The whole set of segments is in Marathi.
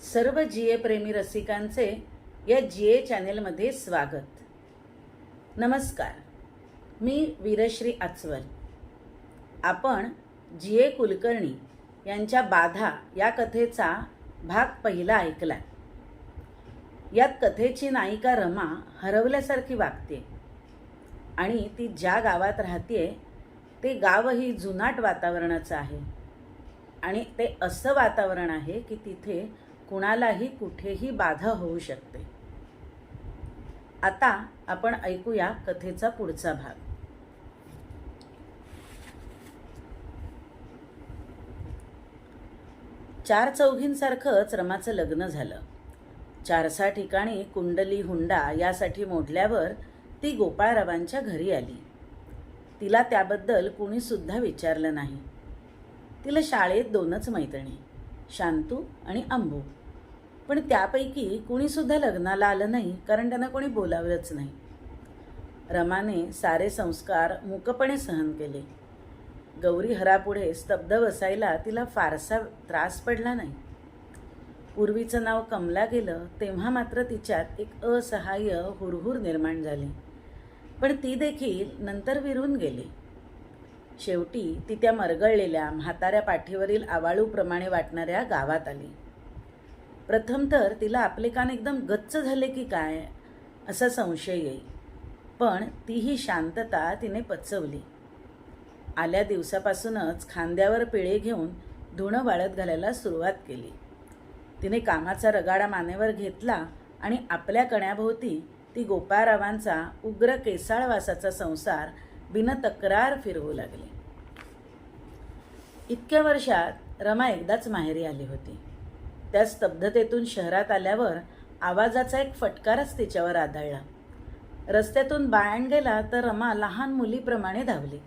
सर्व जीए प्रेमी रसिकांचे या जीए चॅनेलमध्ये स्वागत. नमस्कार, मी वीरश्री आचवल. आपण जीए कुलकर्णी यांच्या बाधा या कथेचा भाग पहिला ऐकला. यात कथेची नायिका रमा हरवल्यासारखी वागते आणि ती ज्या गावात राहते ते गावही जुनाट वातावरणाचं आहे आणि ते असं वातावरण आहे की तिथे कुणालाही कुठेही बाधा होऊ शकते. आता आपण ऐकूया कथेचा पुढचा भाग. चार चौघींसारखंच रमाचं लग्न झालं. 4-6 ठिकाणी कुंडली हुंडा यासाठी मोडल्यावर ती गोपाळरावांच्या घरी आली. तिला त्याबद्दल कुणीसुद्धा विचारलं नाही. तिला शाळेत 2च मैत्रिणी, शांतू आणि अंबू. पण त्यापैकी कुणीसुद्धा लग्नाला आलं नाही, कारण त्यांना कोणी बोलावलंच नाही. रमाने सारे संस्कार मूकपणे सहन केले. गौरी हरापुढे स्तब्ध बसायला तिला फारसा त्रास पडला नाही. पूर्वीचं नाव कमला गेलं तेव्हा मात्र तिच्यात एक असहाय्य हुरहुर निर्माण झाली, पण ती देखील नंतर विरून गेली. शेवटी ती त्या मरगळलेल्या म्हाताऱ्या पाठीवरील आवाळूप्रमाणे वाटणाऱ्या गावात आली. प्रथम तर तिला आपले कान एकदम गच्च झाले की काय असा संशय येई, पण तीही शांतता तिने पचवली. आल्या दिवसापासूनच खांद्यावर पिळे घेऊन धुणं वाळत घालायला सुरुवात केली. तिने कामाचा रगाडा मानेवर घेतला आणि आपल्या कण्याभोवती ती गोपाळरावांचा उग्र केसाळ वासाचा संसार बिनतक्रार फिरवू लागले. इतक्या वर्षात रमा एकदाच माहेरी आली होती. त्या स्तब्धतेतून शहरात आल्यावर आवाजाचा एक फटकारच तिच्यावर आदळला. रस्त्यातून बायण गेला तर रमा लहान मुलीप्रमाणे धावली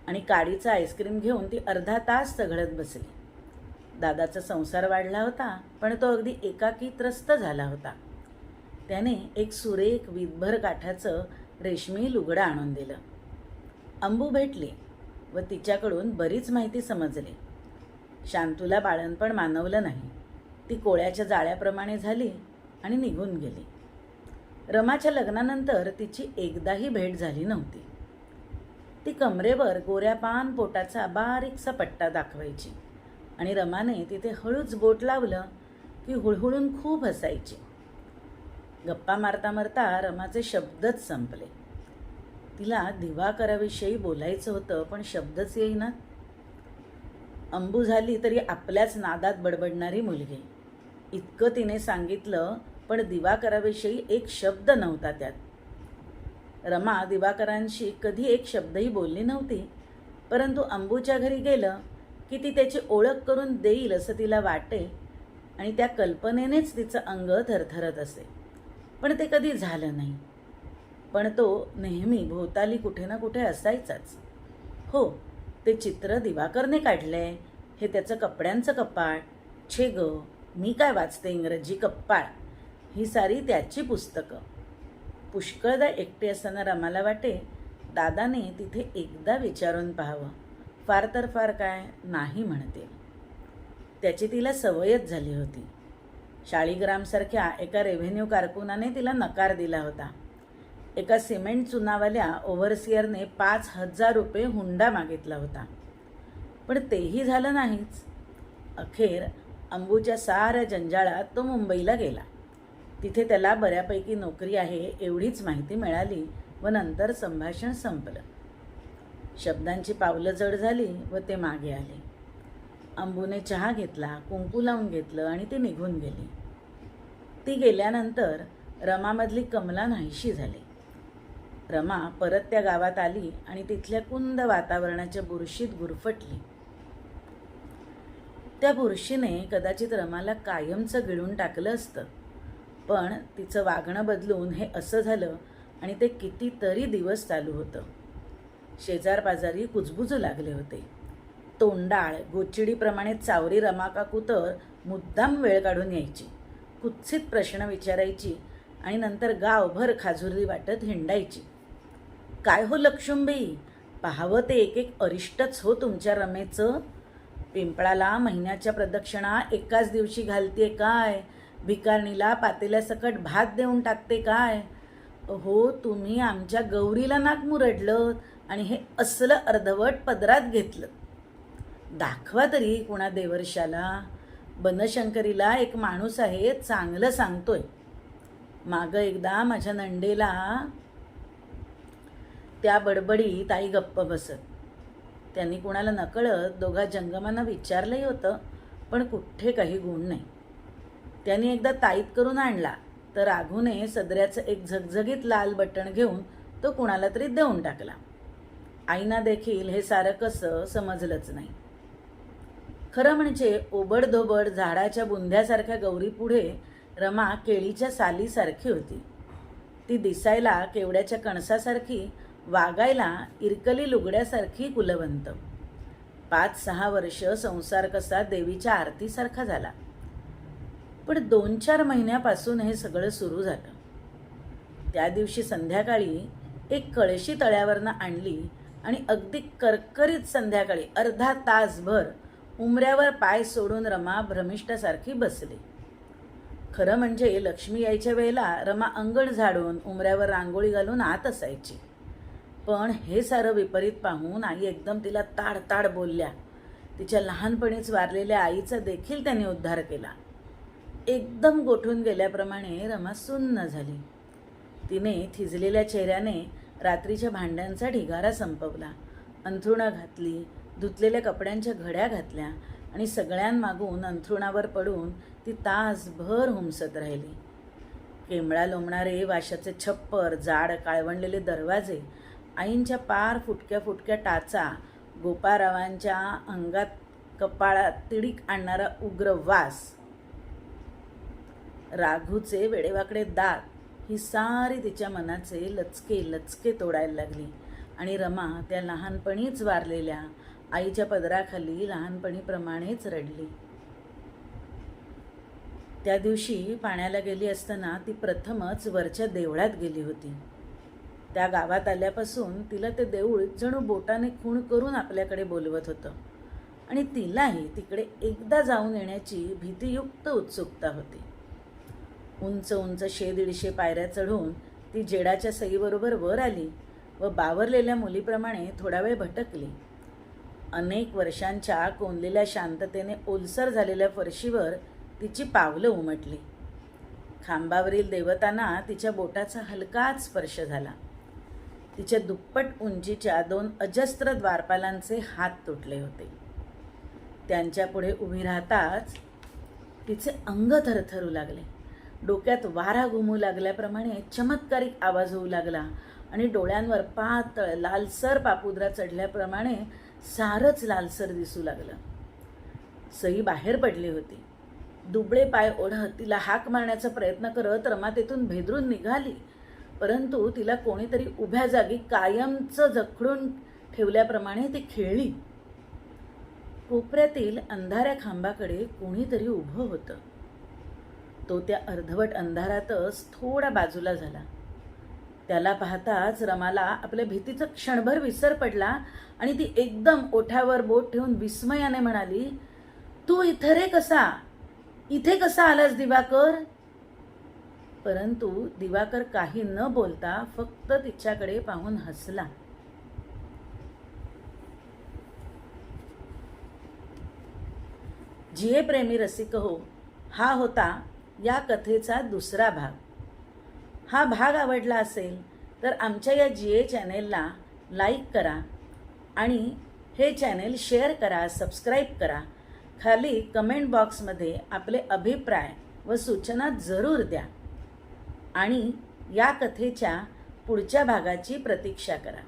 आणि काडीचा आईस्क्रीम घेऊन ती अर्धा तास चघळत बसली. दादाचा संसार वाढला होता, पण तो अगदी एकाकी त्रस्त झाला होता. त्याने एक सुरेख वीतभर काठाचं रेशमी लुगडं आणून दिलं. अंबू भेटली व तिच्याकडून बरीच माहिती समजली. शांतूला बाळणपण मानवलं नाही. ती कोळ्याच्या जाळ्याप्रमाणे झाली आणि निघून गेली. रमाच्या लग्नानंतर तिची एकदाही भेट झाली नव्हती. ती कमरेवर गोऱ्या पान पोटाचा बारीकसा पट्टा दाखवायची आणि रमाने तिथे हळूच बोट लावलं की हुळहुळून खूप हसायची. गप्पा मारता मारता रमाचे शब्दच संपले. तिला दिवाकराविषयी बोलायचं होतं, पण शब्दच येईना. अंबू झाली तरी आपल्याच नादात बडबडणारी मुलगी. इतकं तिने सांगितलं, पण दिवाकराविषयी एक शब्द नव्हता त्यात. रमा दिवाकरांशी कधी एक शब्दही बोलली नव्हती, परंतु अंबूच्या घरी गेलं की ती त्याची ओळख करून देईल असं तिला वाटे आणि त्या कल्पनेनेच तिचं अंग थरथरत असे. पण ते कधी झालं नाही. पण तो नेहमी भोवताली कुठे ना कुठे असायचाच. हो, ते चित्र दिवाकरने काढलंय, हे त्याचं कपड्यांचं कपाट. छे ग, मी काय वाचते इंग्रजी कप्पाळ, ही सारी त्याची पुस्तकं. पुष्कळदा एकटे असताना रमाला वाटे दादाने तिथे एकदा विचारून पाहावं. फार तर फार काय नाही म्हणते. त्याची तिला सवयच झाली होती. शाळीग्रामसारख्या एका रेव्हेन्यू कारकुनाने तिला नकार दिला होता. एका सिमेंट चुनावाल्या ओव्हरसिअरने 5,000 रुपये हुंडा मागितला होता, पण तेही झालं नाहीच. अखेर अंबूच्या साऱ्या जंजाळात तो मुंबईला गेला. तिथे त्याला बऱ्यापैकी नोकरी आहे एवढीच माहिती मिळाली व नंतर संभाषण संपलं. शब्दांची पावलं जड झाली व ते मागे आले. अंबूने चहा घेतला, कुंकू लावून घेतलं आणि ती निघून गेली. ती गेल्यानंतर रमामधली कमला नाहीशी झाली. रमा परत त्या गावात आली आणि तिथल्या कुंद वातावरणाच्या बुरशीत गुरफटली. त्या बुरशीने कदाचित रमाला कायमचं गिळून टाकलं असतं, पण तिचं वागणं बदलून हे असं झालं आणि ते कितीतरी दिवस चालू होतं. शेजारपाजारी कुजबुजू लागले होते. तोंडाळ गोचिडीप्रमाणे चावरी रमाकाकू तर मुद्दाम वेळ काढून यायची, कुत्सित प्रश्न विचारायची आणि नंतर गावभर खाजुर्ली वाटत हिंडायची. काय हो लक्ष्मीबाई, पाहावं ते एक एक अरिष्टच हो तुमच्या रमेचं. पिंपळाला महिन्याच्या प्रदक्षिणा एकाच दिवशी घालते काय? भिकारणीला पातेल्यासकट भात देऊन टाकते काय? हो, तुम्ही आमच्या गौरीला नाक मुरडलं आणि हे असलं अर्धवट पदरात घेतलं. दाखवा तरी कुणा देवर्षाला. बनशंकरीला एक माणूस आहे, चांगलं सांगतोय. मागं एकदा माझ्या नंडेला त्या बडबडी ताई गप्प बसत. त्यांनी कुणाला नकळत दोघा जंगमांना विचारलंही होतं, पण कुठे काही गुण नाही. त्यांनी एकदा ताईत करून आणला तर राघूने सदऱ्याचं एक झगझगीत लाल बटण घेऊन तो कुणाला तरी देऊन टाकला. आईना देखील हे सारं कसं समजलंच नाही. खरं म्हणजे ओबडधोबड झाडाच्या बुंध्यासारख्या गौरीपुढे रमा केळीच्या सालीसारखी होती. ती दिसायला केवड्याच्या कणसासारखी, वागायला इरकली लुगड्यासारखी कुलवंत. 5-6 वर्ष संसार कसा देवीच्या आरतीसारखा झाला. पण 2-4 महिन्यापासून हे सगळं सुरू झालं. त्या दिवशी संध्याकाळी एक कळशी तळ्यावरनं आणली आणि अगदी करकरीत संध्याकाळी अर्धा तासभर उमऱ्यावर पाय सोडून रमा भ्रमिष्ठासारखी बसली. खरं म्हणजे लक्ष्मी यायच्या वेळेला रमा अंगण झाडून उमऱ्यावर रांगोळी घालून आत असायची. पण हे सारं विपरीत पाहून आई एकदम तिला ताड ताड बोलल्या. तिच्या लहानपणीच वारलेल्या आईचा देखील त्यांनी उद्धार केला. एकदम गोठून गेल्याप्रमाणे रमा सुन्न झाली. तिने थिजलेल्या चेहऱ्याने रात्रीच्या भांड्यांचा ढिगारा संपवला. अंथरुणं घातली, धुतलेल्या कपड्यांच्या घड्या घातल्या आणि सगळ्यांमागून अंथरुणावर पडून ती तासभर हुमसत राहिली. केंबळा लोंबणारे वाशाचे छप्पर, जाड काळवंडलेले दरवाजे, आईंच्या पार फुटक्या फुटक्या टाचा, गोपारावांच्या अंगात कपाळात तिडीक आणणारा उग्र वास, राघूचे वेडेवाकडे दात, ही सारी तिच्या मनाचे लचके लचके तोडायला लागली आणि रमा त्या लहानपणीच वारलेल्या आईच्या पदराखाली लहानपणीप्रमाणेच रडली. त्या दिवशी पाण्याला गेली असताना ती प्रथमच वरच्या देवळात गेली होती. त्या गावात आल्यापासून तिला ते देऊळ जणू बोटाने खूण करून आपल्याकडे बोलवत होतं आणि तिलाही तिकडे एकदा जाऊन येण्याची भीतीयुक्त उत्सुकता होती. उंच उंच 100-150 पायऱ्या चढून ती जेडाच्या सईबरोबर वर आली व बावरलेल्या मुलीप्रमाणे थोडा वेळ भटकली. अनेक वर्षांच्या कोंदलेल्या शांततेने ओलसर झालेल्या फरशीवर तिची पावलं उमटली. खांबावरील देवतांना तिच्या बोटाचा हलकाच स्पर्श झाला. तिच्या दुप्पट उंचीच्या 2 अजस्त्र द्वारपालांचे हात तुटले होते. त्यांच्यापुढे उभी राहताच तिचे अंग थरथरू लागले. डोक्यात वारा घुमू लागल्याप्रमाणे चमत्कारिक आवाज होऊ लागला आणि डोळ्यांवर पातळ लालसर पापुद्रा चढल्याप्रमाणे सारंच लालसर दिसू लागलं. सई बाहेर पडली होती. दुबळे पाय ओढत तिला हाक मारण्याचा प्रयत्न करत रमा तेथून भेदरून निघाली, परंतु तिला कोणीतरी उभ्या जागी कायमचं जखडून ठेवल्याप्रमाणे ती खेळली. कोपऱ्यातील अंधाऱ्या खांबाकडे कोणीतरी उभं होतं. तो त्या अर्धवट अंधारातच थोडा बाजूला झाला. त्याला पाहताच रमाला आपल्या भीतीचा क्षणभर विसर पडला आणि ती एकदम ओठावर बोट ठेवून विस्मयाने म्हणाली, तू इथे रे कसा? इथे कसा आलास दिवाकर? परंतु दिवाकर काही न बोलता फक्त तिच्याकडे पाहून हसला. जिये प्रेमी रसिक हो, हा होता या कथेचा दुसरा भाग. हा भाग आवडला असेल तर आमच्या या जिये चॅनेलला लाईक करा आणि हे चॅनेल शेअर करा, सबस्क्राईब करा. खाली कमेंट बॉक्समध्ये आपले अभिप्राय व सूचना जरूर द्या आणि या कथेच्या पुढच्या भागाची प्रतीक्षा करा.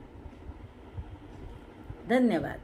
धन्यवाद.